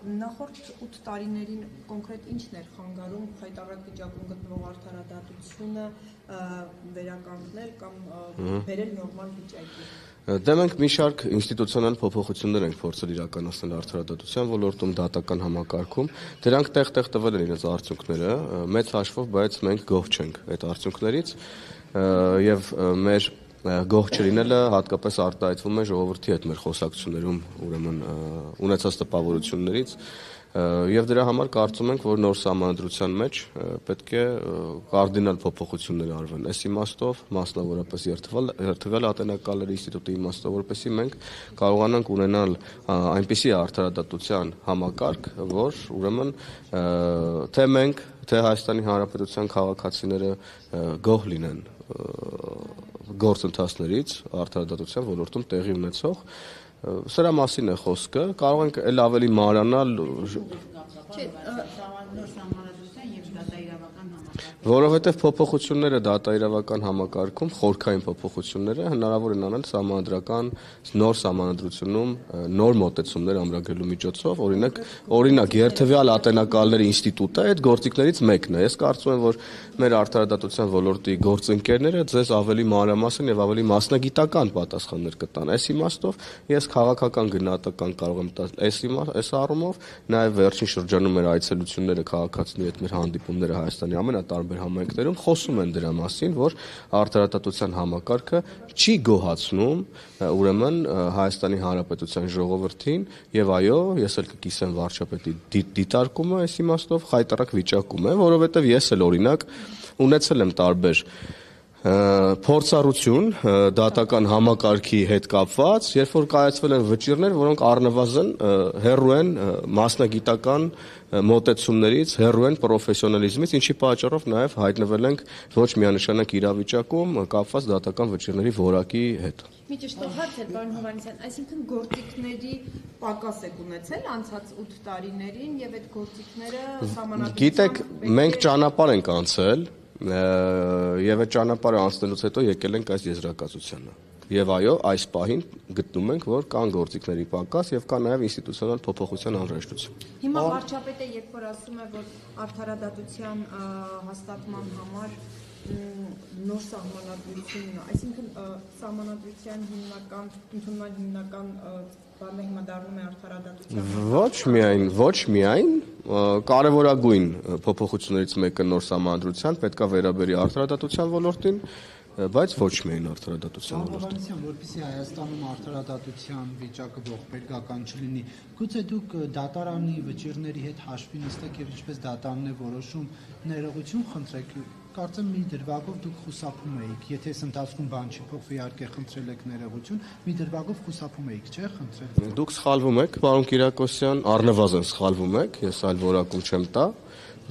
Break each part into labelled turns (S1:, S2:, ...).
S1: նախորդ 8 տարիներին կոնկրետ ինչն էր խանգարում խայտառակ վիճակում գտնվող արդարադատությունը վերականգնել կամ բերել նորմալ վիճակի։
S2: Դե մենք մի շարք ինստիտուցիոնալ փոփոխություններ ենք փորձել իրականացնել արդարադատության ոլորտում, դատական համակարգում։ Դրանք տեղ-տեղ տվել են իրենց արդյունքները, մեծ հաշվով, բայց մենք գոհ չենք այդ արդյունքներից եւ մեր գոհ չլինելը հատկապես արտահայտվում է ժողովրդի հետ մեր խոսակցություններում, ուրեմն ունեցած տպավորություններից եւ դրա համար կարծում ենք, որ նոր սահմանադրության մեջ պետք է կարդինալ փոփոխություններ արվեն։ Այս իմաստով մասնավորապես երթվել ատենակալների ինստիտուտի իմաստով, որպեսզի մենք կարողանանք ունենալ այնպիսի արդարադատության համակարգ, որ ուրեմն թե մենք, թե Հայաստանի Հանրապետության քաղաքացիները գոհ լինեն գործընթացներից արդարադատության ոլորտում տեղի ունեցող սրա մասին է խոսքը, կարող ենք էլ ավելի մանրանալ որովհետև փոփոխությունները դատաիրավական համակարգում, խորքային փոփոխությունները հնարավոր են անել սահմանադրական նոր սահմանադրությունում նոր մոտեցումներ ամրագրելու միջոցով, օրինակ երթվյալ ատենակալների ինստիտուտը այդ գործիքներից մեկն է։ Ես կարծում եմ, որ մեր արդարադատության ոլորտի գործընկերները ձեզ ավելի մանրամասն եւ ավելի մասնագիտական պատասխաններ կտան։ Այս իմաստով ես քաղաքական գնահատական կարող եմ տալ այս առումով, նաեւ վերջին շրջանում մեր այցելությունները քաղաքացիների հետ մեր հանդիպումները Հայաստանի ամենատարբեր համայնքներում խոսում են դրա մասին, որ արդարադատության համակարգը չի գոհացնում ուրեմն Հայաստանի Հանրապետության ժողովրդին եւ այո, ես էլ կկիսեմ վարչապետի դիտարկումը այս իմաստով խայտառակ վիճակում է, որովհետեւ ես էլ օրինակ ունեցել եմ տարբեր փորձառություն դատական համակարգի հետ կապված, երբ որ կայացվել են վճիռներ, որոնք առնվազն հեռու են մասնագիտական մոտեցումներից, հեռու են պրոֆեսիոնալիզմից, ինչի պատճառով նաև հայտնվել ենք ոչ միանշանակ իրավիճակում կապված դատական վճիռների որակի հետ։
S1: Մի ճշտով հարց է, պարոն Հովհաննիսյան, այսինքն գործիքների պակաս եք ունեցել անցած 8 տարիներին եւ այդ գործիքները սահմանադրության։
S2: Գիտեք, մենք ճանապարհ ենք անցել եւ այդ ճանապարհը անցնելուց հետո եկել ենք այս եզրակացությանը։ Եվ այո, այս պահին գտնում ենք, որ կան գործիքների պակաս եւ կա նաեւ ինստիտուցիոնալ փոփոխության անհրաժեշտություն։
S1: Հիմա վարչապետը երբ որ ասում է, որ արդարադատության հաստատման համար նոր սահմանադրություն, այսինքն սահմանադրության ընդունման հիմնական բանը հիմա դառնում է արդարադատության։
S2: Ոչ միայն, կարևորագույն փոփոխություններից մեկը նոր սահմանադրության պետք է վերաբերի արդարադատության ոլորտին, բայց ոչ միայն արդարադատության ոլորտին։
S3: Որպեսզի Հայաստանում արդարադատության վիճակը ողբերգական չլինի, գուցե դուք դատարանի վճիռների հետ հաշվի նստեք եւ ինչպես դատարանն է որոշում ներողություն խնդրեք, կարծեմ մի դրվագով դուք խուսափում էիք, եթե այս ընթացքում բան չի փոխվի, իհարկե խնդրել եք ներողություն, մի դրվագով խուսափում էիք, չէ՞, խնդրել։
S2: Դուք սխալվում եք, պարոն Կիրակոսյան, առնվազն սխալվում եք, ես այլ որակում չեմ տա,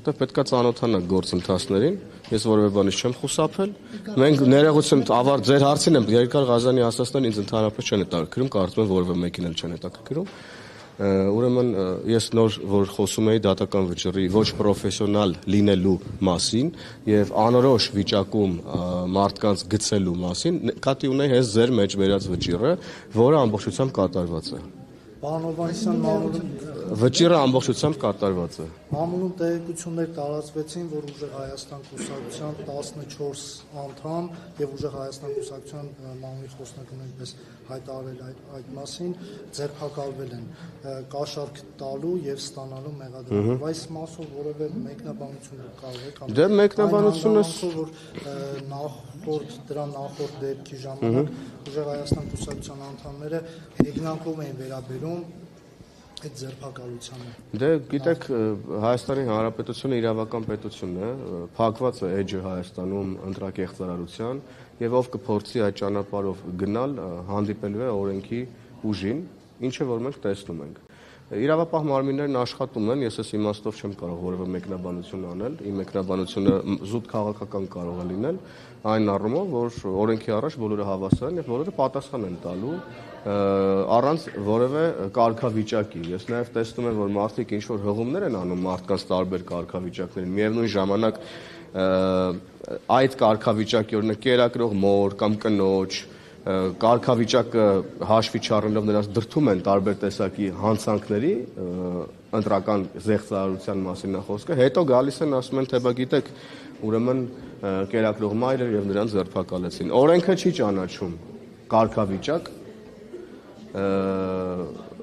S2: որտեղ պետքա ծանոթանաք գործընթացներին, ես որևէ բանից չեմ խուսափել։ Մենք ներողություն ձեր հարցին եմ, Երկար Ղազանի ասածներն ինձ ընդհանրապես չեն հետաքրքրում, կարծում եմ որևէ մեկին էլ չեն հետաքրքրում։ Ուրեմն ես նոր որ խոսում էի դատական վճռի ոչ պրոֆեսիոնալ լինելու մասին եւ անորոշ վիճակում մարդկանց գցելու մասին, կատի ունեի հենց ձեր մեջ վերած վճիռը, որը ամբողջությամբ կատարված է։
S4: Պարոն Հովհաննիսյան, մամուլում
S2: վճիռը ամբողջությամբ կատարված է։
S4: Մամուլում տեղեկություններ տարածվեցին, որ Ուժեղ Հայաստան կուսակցության 14 անդամ եւ Ուժեղ Հայաստան կուսակցության մամուլի խոսնակը նույնպես հայտարարել այդ մասին, ձերբակալվել են կաշառք տալու եւ ստանալու մեղադրանքով։ Այս մասով որևէ մեկնաբանություն կարող եք։
S2: Դե մեկնաբանությունը
S4: նախորդ դեպքի ժամանակ Ուժեղ Հայաստան կուսակցության անդամները հեգնանքով էին վերաբերում այդ ձերբակալությանը։
S2: Դե գիտեք, Հայաստանի Հանրապետությունը իրավական պետություն է, փակված է էջը Հայաստանում ընտրակեղծարարության եւ ով կփորձի այդ ճանապարհով գնալ, հանդիպելու է օրենքի ուժին, ինչը որ մենք տեսնում ենք։ Իրավապահ մարմիններն աշխատում են, ես այս իմաստով չեմ կարող որևէ մեկնաբանություն անել, իմ մեկնաբանությունը զուտ քաղաքական կարող է լինել, այն առումով, որ օրենքի առաջ բոլորը հավասար են եւ բոլորը պատասխան են տալու առանց որևէ կարգավիճակի։ Ես նաեւ տեսնում եմ, որ մարդիկ ինչ որ հղումներ են անում մարդկանց տարբեր կարգավիճակներին, միևնույն ժամանակ այդ կարգավիճակի օրինակ կերակրող մոր կամ կնոջ կարգավիճակը հաշվի չառնելով նրանց դրդում են տարբեր տեսակի հանցանքների ընտրական զեղծարարության մասին է խոսքը, հետո գալիս են ասում են, թե բա գիտեք, ուրեմն կերակրող մայրը եւ նրան ձերբակալեցին։ Օրենքը չի ճանաչում կարգավիճակ,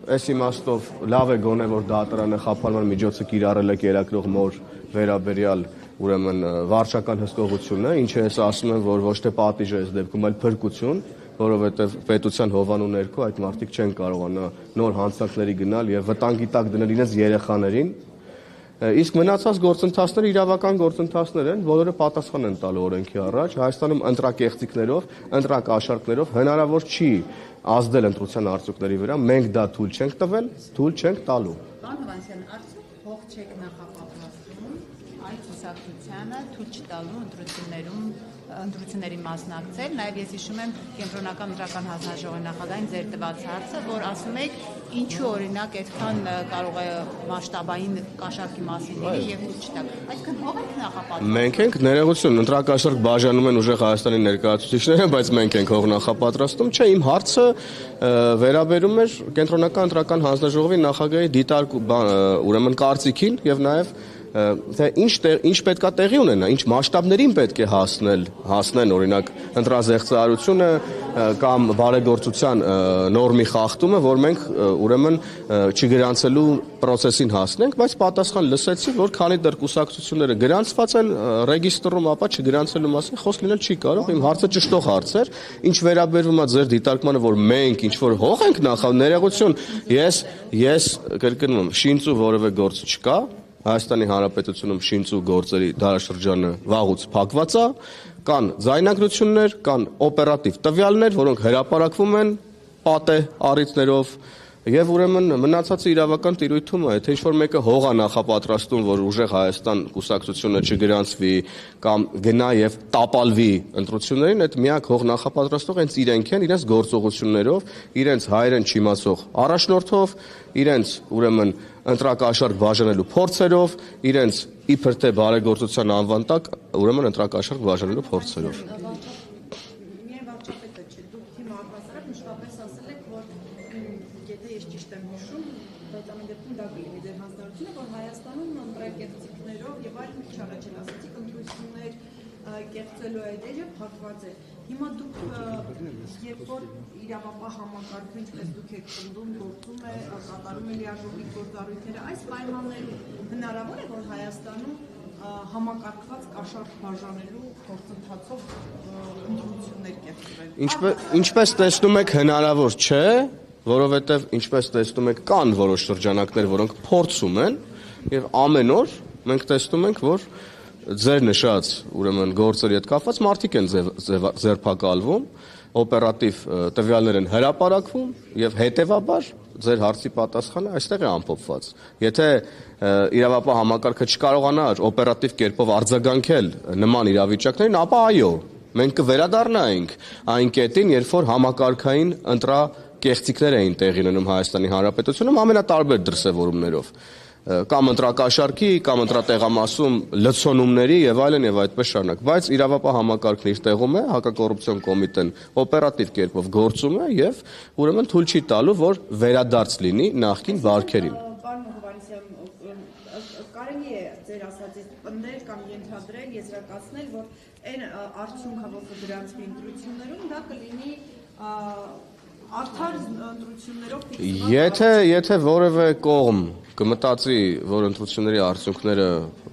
S2: այս իմաստով լավ է գոնե որ դատարանը խափանման միջոցը կիրառել է կերակրող մոր վերաբերյալ ուրեմն վարչական հսկողությունը, ինչը ես ասում եմ, որ ոչ թե պատիժ է այս դեպքում, այլ փրկություն, որովհետև պետության հովանու ներքո այդ մարդիկ չեն կարողանա նոր հանցանքների գնալ եւ վտանգի տակ դնել իրենց երեխաներին, իսկ մնացած գործընթացները իրավական գործընթացներ են, բոլորը պատասխան են տալու օրենքի առաջ, Հայաստանում ընտրակեղծիքներով, ընտրակաշառքներով հնարավոր չի ազդել ընտրության արդյունքների վրա, մենք դա թույլ չենք տվել, թույլ չենք տալու։
S5: Պարոն Հովհաննիսյան, արդյոք հող չեք նախապատրաստում այդ կուսակցությանը թույլ չտալու ընտրությունների մասնակցել, նաև ես հիշում եմ Կենտրոնական ընտրական հանձնաժողովի նախագահին ձեր տված հարցը, որ ասում եք ինչու օրինակ այդքան կարող է մասշտաբային կաշառքի մասին լինի եւ թույլ չտալ։ Այսինքն հող եք նախապատրաստում։
S2: Մենք ենք ներողություն, ընտրակաշառք բաժանում են ուժեղ Հայաստանի ներկայացուցիչները, բայց մենք ենք հող նախապատրաստում, չէ, իմ հարցը վերաբերում էր Կենտրոնական ընտրական հանձնաժողովի նախագահի դիտարկու ուրեմն կարծիքին եւ նաեւ թե ինչ պետքա տեղի ունենա, ինչ մասշտաբներին պետք է հասնեն օրինակ ընտրազեղծարարությունը կամ բարեգործության նորմի խախտումը, որ մենք ուրեմն չգրանցելու process-ին հասնենք, բայց պատասխան լսեցի, որ քանի դեռ կուսակցությունները գրանցված են ռեգիստրում, ապա չգրանցելու մասին խոսք լինել չի կարող։ Իմ հարցը ճշտող հարց էր, ինչ վերաբերվում է ձեր դիտարկմանը, որ մենք ինչ որ հող ենք նախավ ես կրկնում եմ, շինծու որևէ գործ չկա Հայաստանի Հանրապետությունում շինծու գործերի դարաշրջանը վաղուց փակված է, կան ձայնագրություններ, կան օպերատիվ տվյալներ, որոնք հրապարակվում են պատե առիթներով եւ ուրեմն մնացածը իրավական տիրույթում է, թե ինչ-որ մեկը հող է նախապատրաստում, որ ուժեղ Հայաստան կուսակցությունը չգրանցվի կամ գնա եւ տապալվի ընտրություններին, այդ միակ հող նախապատրաստող հենց իրենք են, իրենց գործողություններով, իրենց հայերեն չիմացող առաջնորդով, իրենց ուրեմն ընտրակաշառք բաժանելու փորձերով, իրենց իբր թե բարեգործության անվան տակ, ուրեմն ընտրակաշառք բաժանելու փորձերով։
S1: Միայն վարչապետը չէ, դուք թիմ առհասարակ մշտապես ասել եք, որ եթե ես ճիշտ եմ հիշում, բայց ամեն դեպքում դա կլինի ձեր հանձնարարությունը, որ Հայաստանում ընտրակեղծիքներով եւ այլն քիչ առաջ էլ ասացիք, ընտրություններ կեղծելու այդերը փակված է։ Հիմա դուք երբ որ իրավապահ համակարգը ինչպես դուք եք ծնվում, գործում է, կատարում է լիարժողիկ գործառույթները, այս պայմաններում հնարավոր է, որ Հայաստանում համակարգված կաշառք բաժանելու գործընթացով ընտրություններ կեղծվեն։
S2: Ինչպես տեսնում եք, հնարավոր չէ, որովհետև ինչպես տեսնում եք, կան որոշ շրջանակներ, որոնք փորձում են, եւ ամեն օր մենք տեսնում ենք, որ ձեր նշած ուրեմն գործերի հետ կապված մարդիկ են ձերբակալվում, օպերատիվ տվյալներ են հրապարակվում եւ հետեւաբար ձեր հարցի պատասխանը այստեղ է ամփոփված։ Եթե իրավապահ համակարգը չկարողանար օպերատիվ կերպով արձագանքել նման իրավիճակներին, ապա այո, մենք կվերադառնայինք այն կետին, երբ որ համակարգային ընտրակեղծիքներ էին տեղի ունենում Հայաստանի Հանրապետությունում ամենատարբեր դրսևորումներով։ Կամ ընտրակաշառքի, կամ ընտրատեղամասում լցոնումների եւ այլն եւ այդպես շարունակ, բայց իրավապահ համակարգն իր տեղում է, հակակոռուպցիոն կոմիտեն օպերատիվ կերպով գործում է եւ ուրեմն թույլ չի տալու, որ վերադարձ լինի նախկին վարքերին։
S1: Պարոն Հովհաննիսյան, կարելի է ձեր ասածից պնդել կամ ենթադրել, եզրակացնել, որ այն արդյունքը, որ կգրանցվի ընտրություններում, դա կլինի արդար ընտրություններով։
S2: Եթե որևէ կողմ կմտածի, որ ընտրությունների արդյունքները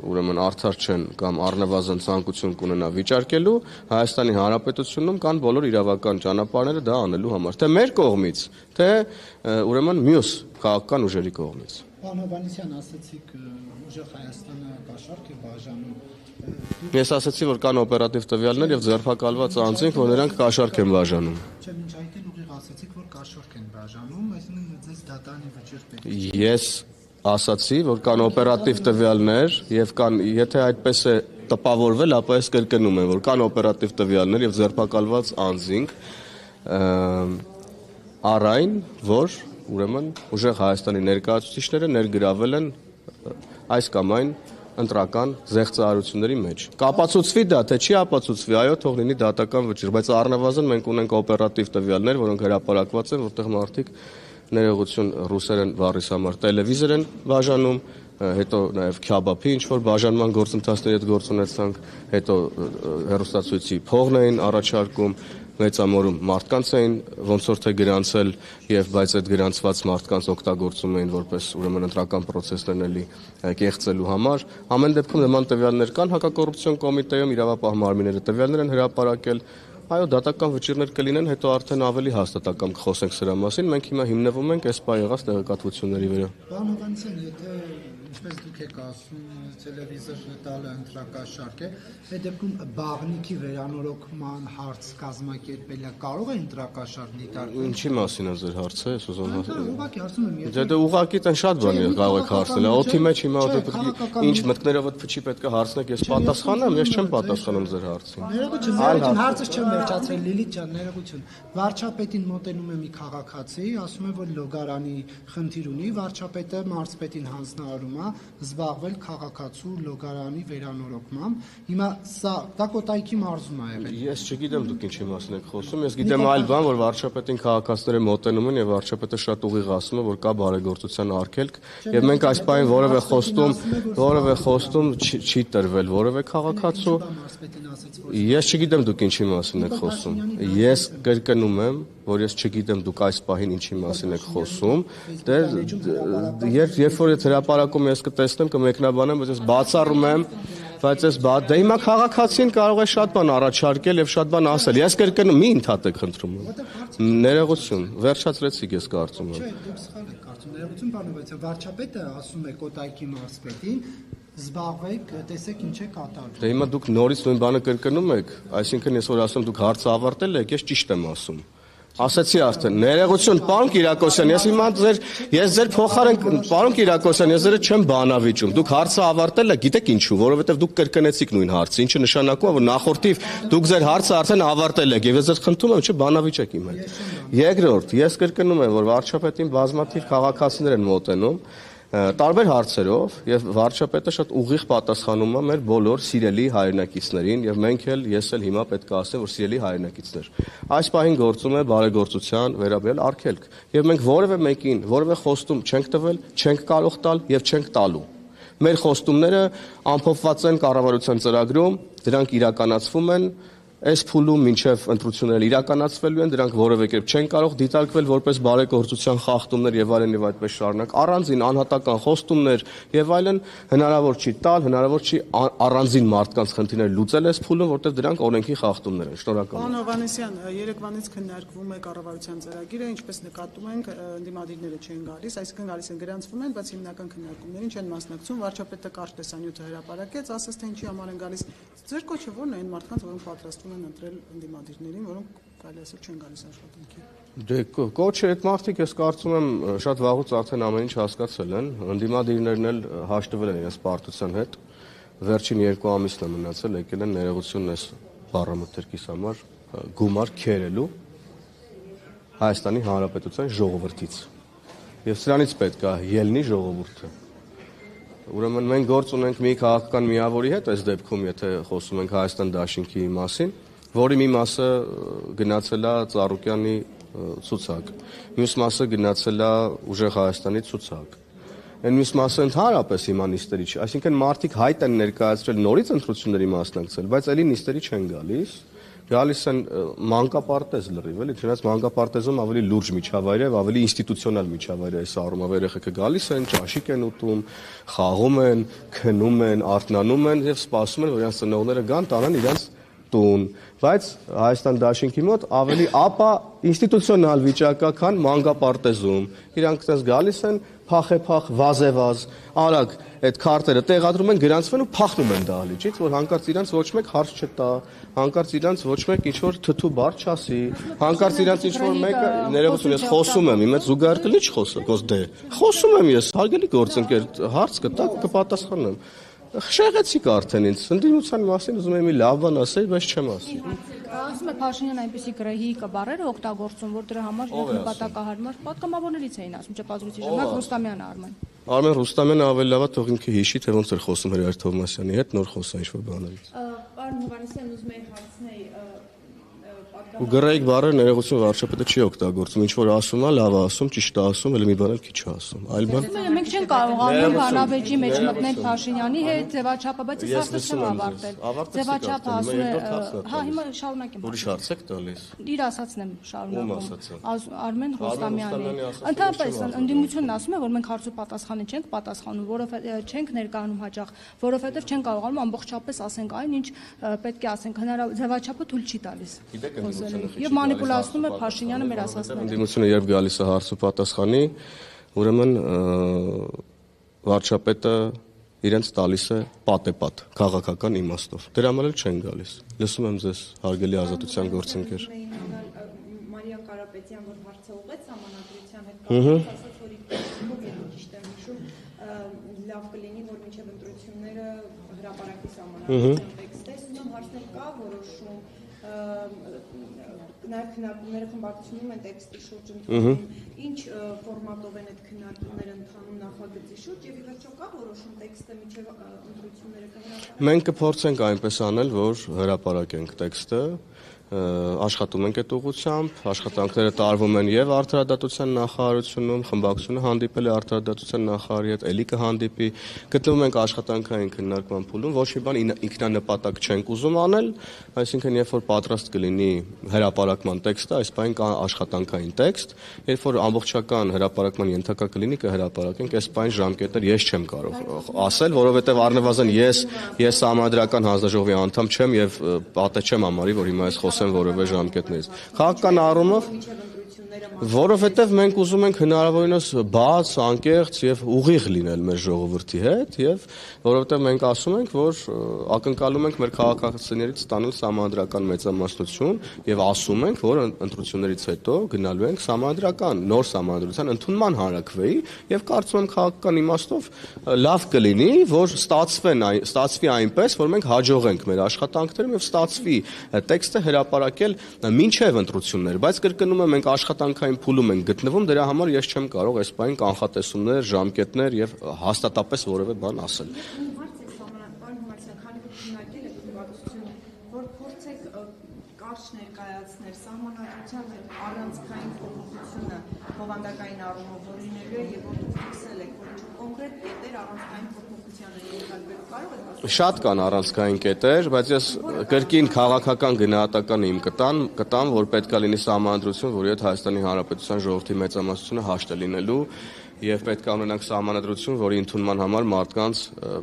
S2: ուրեմն արդար չեն կամ առնվազն ցանկություն կունենա վիճարկելու, Հայաստանի Հանրապետությունում կան բոլոր իրավական ճանապարհները դա անելու համար, թե մեր կողմից, թե ուրեմն մյուս քաղաքական ուժերի կողմից։
S3: Պարոն Հովհաննիսյան, ասացիք ուժեղ Հայաստանը կաշառք է բաժանում։
S2: Ես ասացի, որ կան օպերատիվ տվյալներ եւ ձերբակալված անձինք, որ նրանք կաշառք են բաժանում։
S3: Չէ, մինչ այդ էլ ուղիղ ասացիք, որ կաշառք են բաժանում, այսինքն ձեզ դատարանի վճիռ պետք է։
S2: Ես ասացի, որ կան օպերատիվ տվյալներ եւ կան, եթե այդպես է տպավորվել, ապա ես կրկնում եմ, որ կան օպերատիվ տվյալներ եւ ձերբակալված անձինք առայն, որ ուրեմն ուժեղ Հայաստանի ներկայացուցիչները ներգրավել են այս կամ այն ընտրական զեղծարարությունների մեջ։ Կապացուցվի դա, թե չի ապացուցվի, այո, թող լինի դատական վճիռ, բայց առնվազն մենք ունենք օպերատիվ տվյալներ, որոնք հրապարակված են, որտեղ մարդիկ ներողություն ռուսերեն բառիս համար տելևիզոր են բաժանում, հետո նաև քյաբաբի ինչ-որ բաժանման գործընթացների հետ գործ ունեցանք, հետո հեռուստացույցի փողն էին առաջարկում, մեծամորում մարդկանց էին ոնց որ թե գրանցել եւ բայց այդ գրանցված մարդկանց օգտագործում էին որպես ուրեմն ընտրական process-ներն էլի կեղծելու համար ամեն դեպքում նման տվյալներ կան հակակոռուպցիոն կոմիտեում իրավապահ մարմինները տվյալներ են հրապարակել այո դատական վճիռներ կլինեն հետո արդեն ավելի հաստատակամ կխոսենք սրա մասին մենք հիմա հիմնվում ենք այսպա եղած տեղեկատվությունների վրա
S3: Պարոն Հովհաննիսյան եթե ինչպես դուք եք ասում տելևիզոր տալը ընտրակաշարք է այդ դեպքում բաղնիքի վերանորոգման հարց կազմակերպելը կարող է ընտրակաշարք դիտարկել
S2: Ինչի մասին է ձեր հարցը ես ուզում
S3: ուղղակի ասում եմ եթե
S2: Դե ուղղակի տեն շատ բան կարող եք հարցնել օթի մեջ հիմա ինչ մտքներով այդ փչի պետք է հարցնեք ես պատասխանեմ ես չեմ պատասխանում ձեր հարցին
S3: Ներողություն հարցը չեմ վերջացրել Լիլիթ ջան ներողություն վարչապետին մոտենում է մի քաղաքացի ասում է որ լոգարանի խնդիր ունի վարչապետը մարզպետին հանձնարարում է զբաղվել քաղաքացու լոգարանի վերանորոգմամբ հիմա սա դա Կոտայքի մարզում է եղել
S2: Ես չգիտեմ դուք ինչի մասին եք խոսում ես գիտեմ այլ բան որ վարչապետին քաղաքացիները մոտենում են եւ վարչապետը շատ ուղիղ ասում է որ կա բարեգործության արգելք եւ մենք այս պահին որևէ խոստում չի տրվել որևէ քաղաքացու Ես չգիտեմ դուք ինչի մասին եք խոսում Ես կրկնում եմ որ ես չգիտեմ դուք այս պահին ինչի մասին եք խոսում երբ որ հրապարակում ես կտեսնեմ կմեկնաբանեմ բայց ես բացառում եմ բայց ես դե հիմա քաղաքացին կարող է շատ բան առաջարկել եւ շատ բան ասել ես կրկնում մի ընդհատեք խնդրում եմ ներողություն վերջացրեցիք ես կարծում եմ
S3: Չէ դուք սխալ եք կարծում ներողություն պարոն Հովհաննիսյան վարչապետը ասում է Կոտայքի մարզպետին զբաղվեք տեսեք ինչ է կատարվում
S2: Դե հիմա դուք նորից նույն բանը կրկնում եք այսինքն ես որ ասում դուք հարցը ավարտել եք ես ճիշտ եմ ասում Ասացի արդեն ներողություն պարոն Կիրակոսյան ես հիմա ձեր փոխարեն պարոն Կիրակոսյան ես ձեզ չեմ բանավիճում դուք հարցը ավարտել եք գիտեք ինչու որովհետև դուք կրկնեցիք նույն հարցը ինչը նշանակում է որ նախորդիվ դուք ձեր հարցը արդեն ավարտել եք եւ ես ձեզ խնդրում եմ չբանավիճեք իմ հետ Երկրորդ ես կրկնում եմ որ վարչապետին բազմաթիվ քաղաքացիներ են մոտենում տարբեր հարցերով եւ վարչապետը շատ ուղիղ պատասխանում է մեր բոլոր սիրելի հայրենակիցներին եւ մենք էլ ես էլ հիմա պետք է ասեմ որ սիրելի հայրենակիցներ այս պահին գործում է բարեգործության վերաբերյալ արգելք եւ մենք որևէ մեկին որևէ խոստում չենք տվել չենք կարող տալ եւ չենք տալու մեր խոստումները ամփոփված են կառավարության ծրագրում դրանք իրականացվում են Այս փուլում մինչև ընտրությունները իրականացվելու են, դրանք որևէ կերպ չեն կարող դիտարկվել որպես բարեգործության խախտումներ եւ այլն եւ այդպես շարունակ։ Առանձին անհատական խոստումներ եւ այլն հնարավոր չի տալ, հնարավոր չի առանձին մարդկանց խնդիրներ լուծել այս փուլում, որտեղ դրանք օրենքի խախտումներ են։ Շնորհակալ եմ։
S6: Պարոն Հովհաննիսյան, երեկվանից քննարկվում է կառավարության ծրագիրը, ինչպես նկատում ենք, ընդդիմադիրները չեն գալիս, այսինքն գալիս են գրանցվում են, բայց հիմնական քննարկումներին չեն մասնակցում։ Վարչապետը կարճ տեսանյութը հրապարակեց, ասաց թե ինչի համար են գալիս։ Ձեր կոչը ո՞րն է այն մարդկանց, որոնք պատրաստվում են ընտրել ընդդիմադիրներին, որոնք կարելի ասել չեն գալիս աշխատանքի։
S2: Դե կոչը այդ մարդիկ ես կարծում եմ շատ վաղուց արդեն ամեն ինչ հասկացել են, ընդդիմադիրներն էլ հաշտվել են իրենց պարտության հետ։ Վերջին 2 ամիսն է մնացել, եկել են ներողությունն էս բառամթերքիս համար գումար քերելու Հայաստանի Հանրապետության ժողովրդից։ Եվ սրանից պետք է ելնի ժողովուրդը։ Ուրեմն մենք գործ ունենք մի քաղաքական միավորի հետ, այս դեպքում եթե խոսում ենք Հայաստան Դաշինքի մասին, որի մի մասը գնացել է Ծառուկյանի ցուցակ, մյուս մասը գնացել է Ուժեղ Հայաստանի ցուցակ։ Այն մյուս մասը ընդհանրապես հիմա նիստերի չի, այսինքն մարդիկ հայտ են ներկայացրել նորից ընտրությունների մասնակցել, բայց ելի նիստերի չեն գալիս են մանկապարտեզ լրիվ, էլի, չնայած մանկապարտեզում ավելի լուրջ միջավայր է, ավելի ինստիտուցիոնալ միջավայր է այս առումով երեխեքը գալիս են, ճաշիկ են ուտում, խաղում են, քնում են, արթնանում են եւ սպասում են, որ իրենց ծնողները գան, տանեն իրենց տուն, բայց Հայաստան Դաշինքի մոտ ավելի ապա ինստիտուցիոնալ վիճակա, քան մանկապարտեզում։ Իրանք այդպես գալիս են, փախ, վազեվազ, արագ այդ քարտերը տեղադրում են, գրանցվում են ու փախնում են դահլիճից, որ հանկարծ իրանց ոչ մեկ հարց չտա, հանկարծ իրանց ոչ մեկ ինչ-որ թթու բառ չասի, հանկարծ իրանց ինչ-որ մեկը ներողություն ես խոսում եմ, իմ հետ զուգահեռ կլի չխոսակոս դե։ Խոսում եմ ես, հարգելի գործընկեր, հարց կտա, կպատասխանեմ։ Շեղեցիք արդեն ինձ, ընդդիմության մասին ուզում եմ մի լավ բան ասել, բայց չեմ ասի։
S7: Ասում է Փաշինյանը այնպեսի գրեհիկ բառեր օգտագործում, որ դրա համար նպատակահարմար պատգամավորներից էին ասում, չպազրուցիչ, Մակ Ռուստամյանը Արմեն։
S2: Արմեն Ռուստամյանը ավելի լավ է թող ինքը հիշի, թե ոնց էր խոսում Հրայր Թովմասյանի հետ, նոր խոսա ինչ-որ բաներից։
S1: Պարոն Հովհաննիսյան, ուզում եի հարցնել
S2: Ու գրեհիկ բառերը ներողություն վարչապետը չի օգտագործում, ինչ որ ասում է, լավ է ասում, ճիշտ է ասում, էլ մի բան էլ քիչ է ասում։ Այլ բան։
S7: Մենք չենք կարողանում բանավեճի մեջ մտնել Փաշինյանի հետ ձևաչափը, բայց ես հարցը չեմ ավարտել։ Ձևաչափը ասում է, հա, հիմա շարունակեմ։
S2: Ուրիշ հարց եք տալիս։
S7: Իր ասածն եմ շարունակում։
S2: Ում ասածը։
S7: Արմեն Ռուստամյանի։ Ընդհանրապես ընդդիմությունն ասում է, որ մենք հարցու պատասխանը չենք պատասխանում, որովհետև չենք ներկայանում հաճախ, որովհետև չենք կարողանում ամբողջապես ասենք այն, ինչ պետք է ասենք, ձևաչափը թույլ չի տալիս։ Եվ մանիպուլացնում է Փաշինյանը մեր ասածները։
S2: Ընդդիմությունը երբ գալիս է հարցու պատասխանի, ուրեմն վարչապետը իրենց տալիս է պատեպատ քաղաքական իմաստով։ Դրա համար էլ չեն գալիս։ Լսում եմ ձեզ, հարգելի Ազատության գործընկեր։
S1: Մարիա Կարապետյան, որ հարցը ուղղեց համանadrության հետ կապված, ասաց, որ իր ճիշտ եմ հիշում, լավ կլինի, որ մինչև ընտրությունները հրապարակի համանadrության տեքստը, ուսում հարցներ կա, որոշում նաև քննարկումները խմբակցությունում են տեքստի շուրջ ընթանում, ինչ ֆորմատով են այդ քննարկումները ընթանում նախագծի շուրջ եւ ի վերջո կա որոշում տեքստը մինչև ընտրությունները կհրապարակվի։
S2: Մենք կփորձենք այնպես անել, որ հրապարակենք տեքստը, աշխատում ենք այդ ուղղությամբ, աշխատանքները տարվում են եւ Արդարադատության նախարարությունում, խմբակցությունը հանդիպել է Արդարադատության նախարարի հետ, ելի կհանդիպի, գտնվում ենք աշխատանքային քննարկման փուլում, ոչ մի բան ինքնանպատակ չենք ուզում անել, այսինքն երբ որ պատրաստ կլինի հրապարակման տեքստը, այս բան կա աշխատանքային տեքստ, երբ որ ամբողջական հրապարակման ենթակա կլինի կհրապարակենք, այս բան ժամկետներ ես չեմ կարող ասել, որովհետեւ առնվազն ես համադրական հանձնաժողովի անդամ չեմ եւ պատե չեմ համարի, որ հիմա ես խոսեմ որևէ ժամկետներից։ Քաղաքական առումով որովհետև մենք ուզում ենք հնարավորինս բաց, անկեղծ եւ ուղիղ լինել մեր ժողովրդի հետ եւ որովհետև մենք ասում ենք, որ ակնկալում ենք մեր քաղաքացիներից ստանալ համանդրական մեծամասնություն եւ ասում ենք, որ ընտրություններից հետո գնալու ենք համանդրական նոր համանդրության ընդունման հանրաքվեի եւ կարծում եմ քաղաքական իմաստով լավ կլինի, որ ստացվի այնպես, որ մենք հաջողենք մեր աշխատանքներում եւ ստացվի տեքստը հրապարակել մինչեւ ընտրություններ, բայց կրկնում եմ մենք աշխատանքային փուլում ենք գտնվում, դրա համար ես չեմ կարող այս բանին կանխատեսումներ, ժամկետներ եւ հաստատապես որևէ բան ասել։
S1: Որ փորձեք կարճ ներկայացնել սահմանադրության առանցքային փոփոխությունը բովանդակային առումով որ լինելու է եւ որ դուք ֆիքսել եք, որ կոնկրետ կետեր առանցքային փոփոխության են ենթարկվելու, կարող եք ասել։
S2: Շատ կան առանցքային կետեր, բայց ես կրկին քաղաքական գնահատականը իմ կտամ, որ պետք է լինի սահմանադրություն, որի հետ Հայաստանի Հանրապետության ժողովրդի մեծամասնությունը հաշտ է լինելու եւ պետք է ունենանք սահմանադրություն, որի ընդունման համար մարդկանց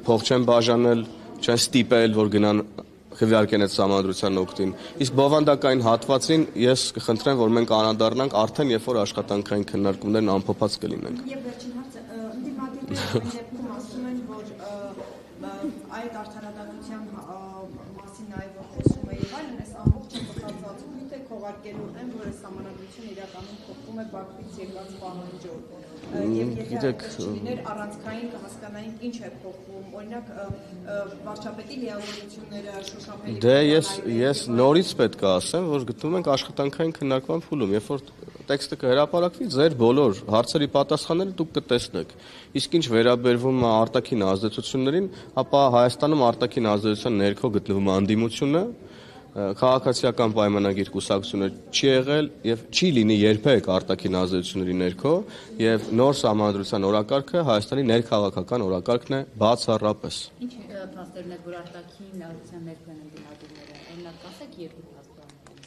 S2: փող չեն բաժանել, չեն ստիպել, որ գնան քվեարկեն այդ համանդրության օգտին։ Իսկ բովանդակային հատվածին ես կխնդրեմ, որ մենք անդրադառնանք արդեն երբ որ աշխատանքային քննարկումներն ամփոփած կլինենք։
S1: Եվ վերջին հարցը, ընդդիմադիրները դեպքում ասում են, որ այդ արդարադատության մասին նաև որ խոսում է եւ այլն, այս ամբողջ փոխանցվածությունը քողարկելու են, որ այս համանդրությունը իրականում փոխվում է Բաքվից եկած պահանջով։ Եվ եթե չլիներ առանցքային կհասկանային ինչ է փոխվում, օրինակ վարչապետի լիազորությունները շոշափելի։
S2: Դե ես նորից պետք է ասեմ, որ գտնվում ենք աշխատանքային քննարկման փուլում, երբ որ տեքստը կհրապարակվի, ձեր բոլոր հարցերի պատասխանները դուք կտեսնեք։ Իսկ ինչ վերաբերվում է արտաքին ազդեցություններին, ապա Հայաստանում արտաքին ազդեցության ներքո գտնվում է անդիմությունը, քաղաքացիական պայմանագիր կուսակցությունը չի եղել եւ չի լինի երբեք արտաքին ազդեցությունների ներքո եւ նոր համանդրության օրակարգը Հայաստանի ներքաղաքական օրակարգն է բացառապես։
S5: Ինչ փաստերն են, որ արտաքին ազդեցության ներքո են ընդդիմադիրները, օրինակ ասեք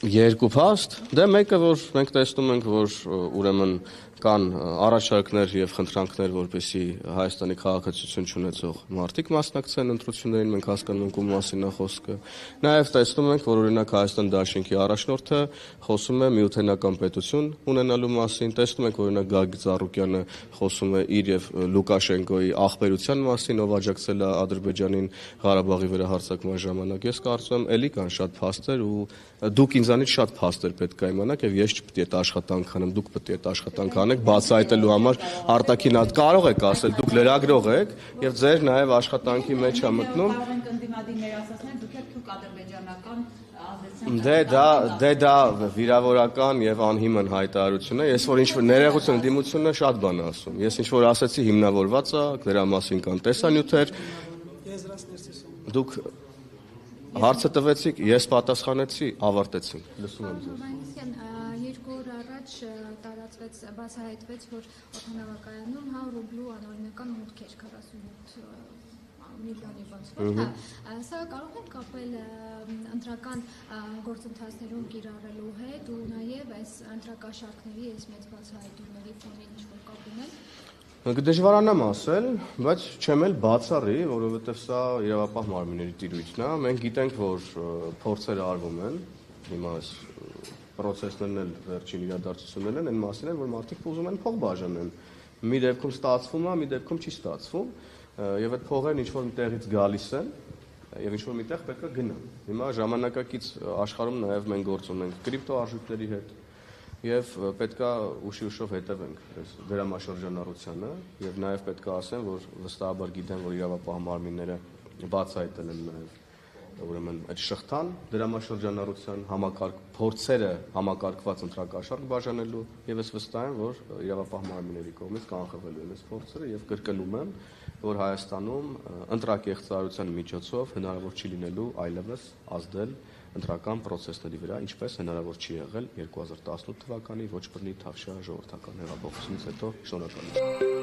S5: երկու փաստ։
S2: Դե մեկը որ մենք տեսնում ենք, որ ուրեմն կան առաջարկներ եւ խնդրանքներ, որպեսզի Հայաստանի քաղաքացիություն ունեցող մարդիկ մասնակցեն ընտրություններին, մենք հասկանում ենք ում մասին է խոսքը։ Նաեւ տեսնում ենք, որ օրինակ Հայաստան Դաշինքի առաջնորդը խոսում է միութենական պետություն ունենալու մասին, տեսնում ենք օրինակ Գագիկ Ծառուկյանը խոսում է իր եւ Լուկաշենկոյի ախբերության մասին, ով աջակցել է Ադրբեջանին Ղարաբաղի վրա հարձակման ժամանակ։ Ես կարծում եմ, էլի կան շատ փաստեր ու դուք ինձանից շատ փաստեր պետք է իմանաք եւ ես չպետք է այդ աշխատանք անեմ, դուք պետք է այդ աշխատանք անեք բացահայտելու համար արտաքին կարող եք ասել, դուք լրագրող եք եւ ձեր նաեւ աշխատանքի մեջ է մտնում։
S5: Կարող ենք ընդդիմադիրներ ասացնել, դուք եք թուրք ադրբեջանական
S2: Դե դա վիրավորական եւ անհիմն հայտարարություն է։ Ես որ ինչ-որ ներողություն դիմությունը շատ բան է ասում։ Ես ինչ-որ ասացի հիմնավորված է, դրա մասին կան տեսանյութեր։ Դուք հարցը տվեցիք, ես պատասխանեցի, ավարտեցինք։ Լսում եմ ձեզ։
S8: Երկու օր առաջ տարածվեց, բացահայտվեց, որ օդանավակայանում 100 ռուբլու անօրինական մուտք էր 48 միլիոնի ոնց։ Սա կարող է կապել ընտրական գործընթացներում կիրառելու հետ ու նաև այս ընտրակաշարքների այս մեծ բացահայտումների ֆոնին ինչ-որ կապ ունել։
S2: Դժվարանամ ասել, բայց չեմ էլ բացառի, որովհետև սա իրավապահ մարմինների տիրույթն է։ Մենք գիտենք, որ փորձեր արվում են, հիմա այս պրոցեսներն էլ վերջին իրադարձություններն են, այն մասին են, որ մարդիկ ուզում են փող բաժանեն։ Մի դեպքում ստացվում է, մի դեպքում չի ստացվում, եւ այդ փողերն ինչ-որ մի տեղից գալիս են, եւ ինչ-որ միտեղ պետք է գնան։ Հիմա ժամանակակից աշխարհում նաեւ մենք գործ ունենք կրիպտո արժույթների հետ եւ պետքա ուշի-ուշով հետևենք այս դրամաշրջանառությանը եւ նաեւ պետքա ասեմ, որ վստահաբար գիտեմ, որ իրավապահ մարմինները բացահայտել են նաեւ ուրեմն այդ շղթան դրամաշրջանառության փորձերը համակարգված ընտրակաշարք բաժանելու եւ ես վստահ եմ, որ իրավապահ մարմինների կողմից կանխվելու են այս փորձերը եւ կրկնում եմ, որ Հայաստանում ընտրակեղծարարության միջոցով հնարավոր չի լինելու այլևս ազդել ընտրական process-ների վրա, ինչպես հնարավոր չի եղել 2018 թվականի ոչ բռնի Թավշյա ժողովրդական հեղափոխությունից հետո։ Շնորհակալ եմ։